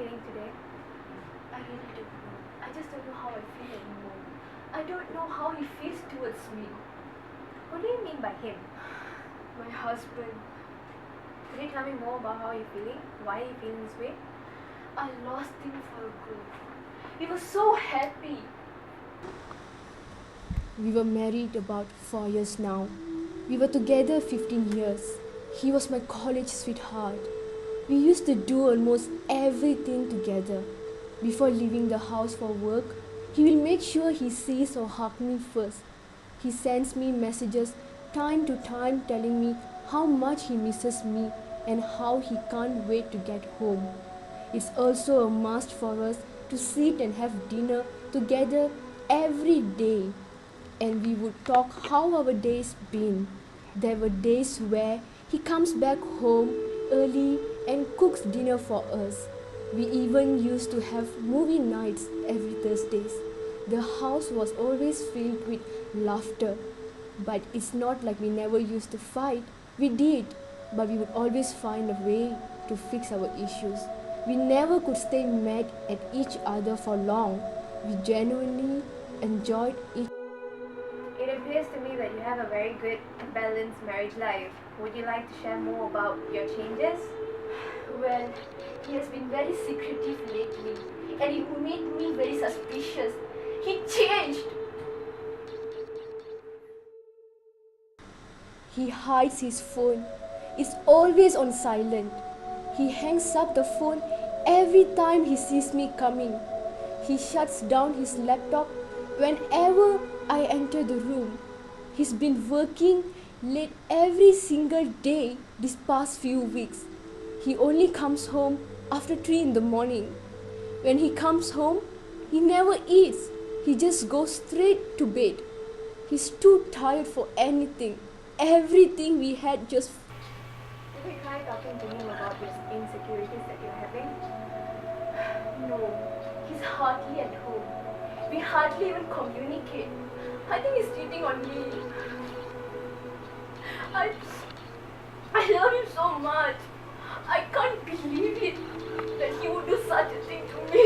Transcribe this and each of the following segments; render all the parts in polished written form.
feeling today? I really don't know. I just don't know how I feel anymore. I don't know how he feels towards me. What do you mean by him? My husband. Could you tell me more about how you're feeling? Why are you feeling this way? I lost him for good. He was so happy. We were married about 4 years now. We were together 15 years. He was my college sweetheart. We used to do almost everything together. Before leaving the house for work, he will make sure he sees or hugs me first. He sends me messages time to time telling me how much he misses me and how he can't wait to get home. It's also a must for us to sit and have dinner together every day, and we would talk how our days been. There were days where he comes back home early and cooks dinner for us. We even used to have movie nights every Thursdays. The house was always filled with laughter. But it's not like we never used to fight. We did, but we would always find a way to fix our issues. We never could stay mad at each other for long. We genuinely enjoyed each. It appears to me that you have a very good balanced marriage life. Would you like to share more about your changes? Well, he has been very secretive lately, and it made me very suspicious. He changed. He hides his phone. It's always on silent. He hangs up the phone every time he sees me coming. He shuts down his laptop whenever I enter the room. He's been working late every single day these past few weeks. He only comes home after 3 in the morning. When he comes home, he never eats. He just goes straight to bed. He's too tired for anything. Everything we had just. Did you try talking to him about his insecurities that you're having? No, he's hardly at home. We hardly even communicate. I think he's cheating on me. I, I love him so much. I can't believe it that he would do such a thing to me.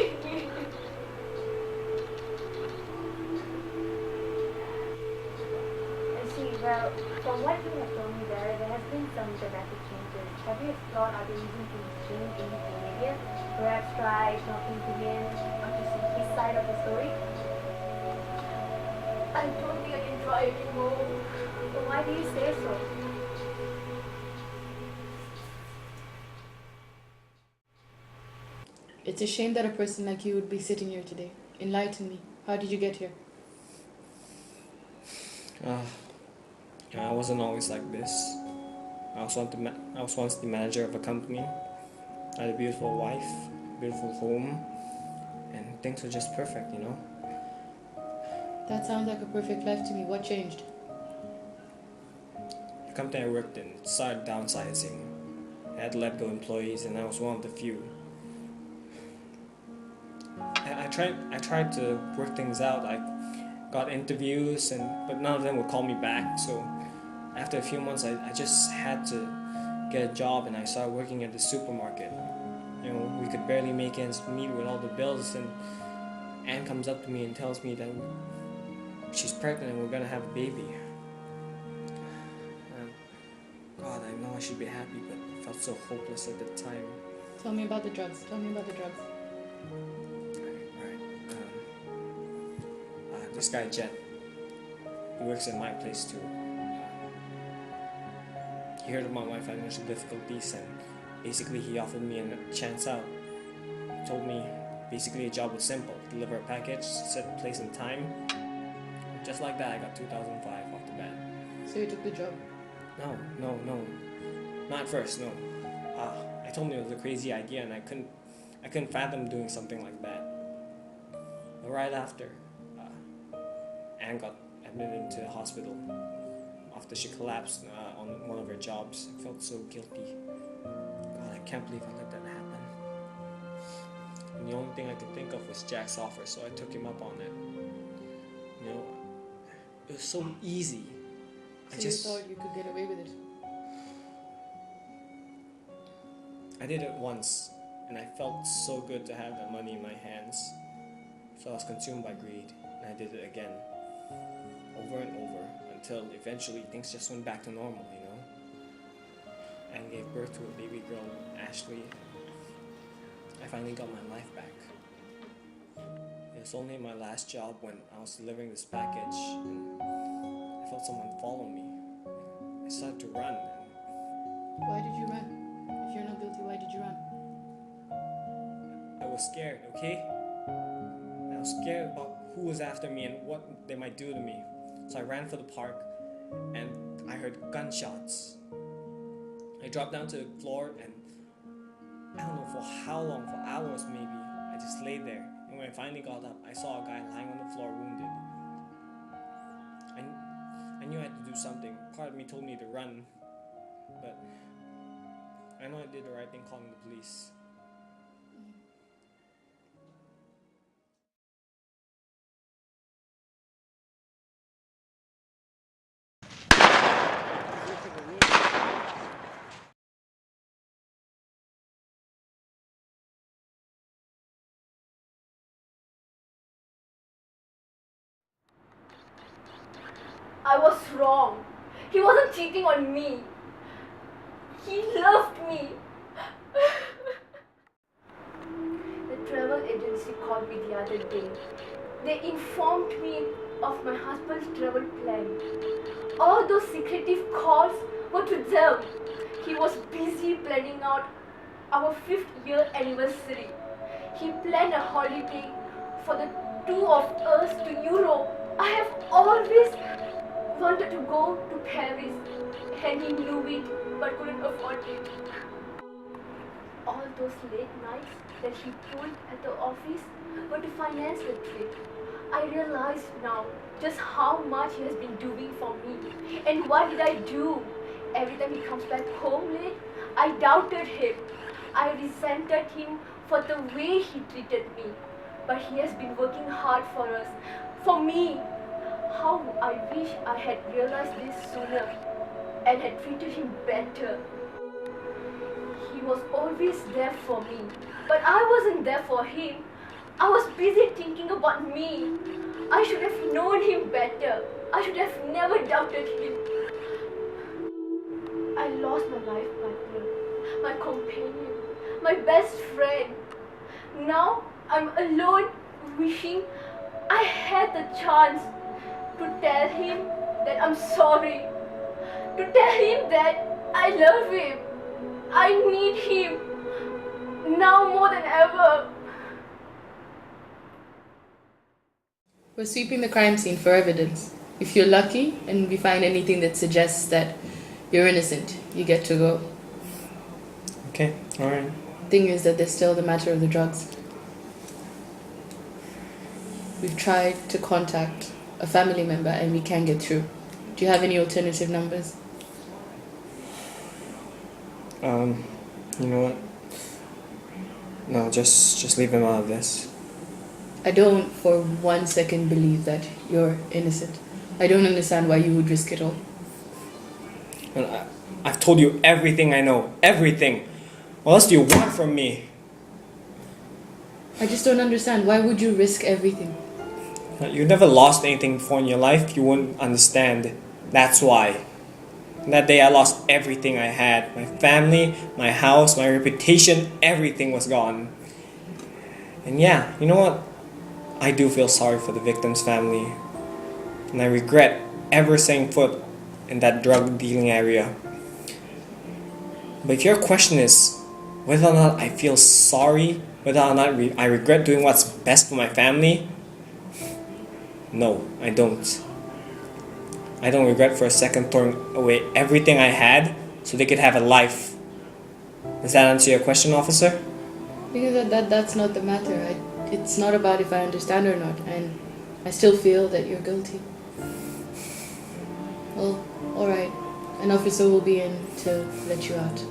I see. Well, from what you have told me there has been some dramatic changes. Have you explored other reasons for his change in his behavior? Perhaps try talking to him to see his side of the story? I don't think I can try anymore. So why do you say so? It's a shame that a person like you would be sitting here today. Enlighten me. How did you get here? I wasn't always like this. I was once the manager of a company. I had a beautiful wife, beautiful home, and things were just perfect, you know. That sounds like a perfect life to me. What changed? The company I worked in started downsizing. I had to let go employees, and I was one of the few. I tried to work things out. I got interviews, but none of them would call me back. So after a few months, I just had to get a job, and I started working at the supermarket. You know, we could barely make ends meet with all the bills, and Anne comes up to me and tells me that she's pregnant and we're gonna have a baby. And God, I know I should be happy, but I felt so hopeless at the time. Tell me about the drugs. Tell me about the drugs. Right. This guy Jet, he works at my place too. He heard about my financial difficulties, and basically he offered me a chance out. He told me basically a job was simple: deliver a package, set place and time. Just like that, I got 2005 off the bat. So you took the job? No, not at first. No. I told him it was a crazy idea, and I couldn't fathom doing something like that. But right after, Anne got admitted into the hospital after she collapsed on one of her jobs. I felt so guilty. God, I can't believe I let that happen. And the only thing I could think of was Jack's offer, so I took him up on it. You know, it was so easy. So you thought you could get away with it? I did it once, and I felt so good to have that money in my hands. So I was consumed by greed, and I did it again, over and over, until eventually things just went back to normal, you know? And gave birth to a baby girl, Ashley. I finally got my life back. It was only my last job when I was delivering this package, and I felt someone follow me. I started to run, and Why did you run? If you're not guilty, why did you run? I was scared, okay? I was scared about who was after me and what they might do to me. So I ran for the park, and I heard gunshots. I dropped down to the floor, and I don't know for how long, for hours maybe, I just lay there. And when I finally got up, I saw a guy lying on the floor wounded. I knew I had to do something. Part of me told me to run, but I know I did the right thing calling the police. I was wrong. He wasn't cheating on me. He loved me. The travel agency called me the other day. They informed me of my husband's travel plan. All those secretive calls were to them. He was busy planning out our 5th-year anniversary. He planned a holiday for the two of us to Europe. I have always wanted to go to Paris, and he knew it but couldn't afford it. All those late nights that he pulled at the office were to finance the trip. I realize now just how much he has been doing for me. And what did I do? Every time he comes back home late, I doubted him. I resented him for the way he treated me. But he has been working hard for us, for me. How I wish I had realized this sooner and had treated him better. He was always there for me, but I wasn't there for him. I was busy thinking about me. I should have known him better. I should have never doubted him. I lost my life partner, my companion, my best friend. Now I'm alone, wishing I had the chance to tell him that I'm sorry, to tell him that I love him. I need him now more than ever. We're sweeping the crime scene for evidence. If you're lucky and we find anything that suggests that you're innocent, you get to go. Okay, alright. Thing is that there's still the matter of the drugs. We've tried to contact a family member and we can't get through. Do you have any alternative numbers? You know what? No, just leave him out of this. I don't for 1 second believe that you're innocent. I don't understand why you would risk it all. Well, I've told you everything I know. Everything. What else do you want from me? I just don't understand. Why would you risk everything? You never lost anything before in your life. You wouldn't understand. That's why. That day I lost everything I had. My family, my house, my reputation, everything was gone. And yeah, you know what? I do feel sorry for the victim's family. And I regret ever setting foot in that drug dealing area. But if your question is whether or not I feel sorry, whether or not I regret doing what's best for my family, no, I don't. I don't regret for a second throwing away everything I had so they could have a life. Does that answer your question, officer? Because that's not the matter. It's not about if I understand or not, and I still feel that you're guilty. Well, alright. An officer will be in to let you out.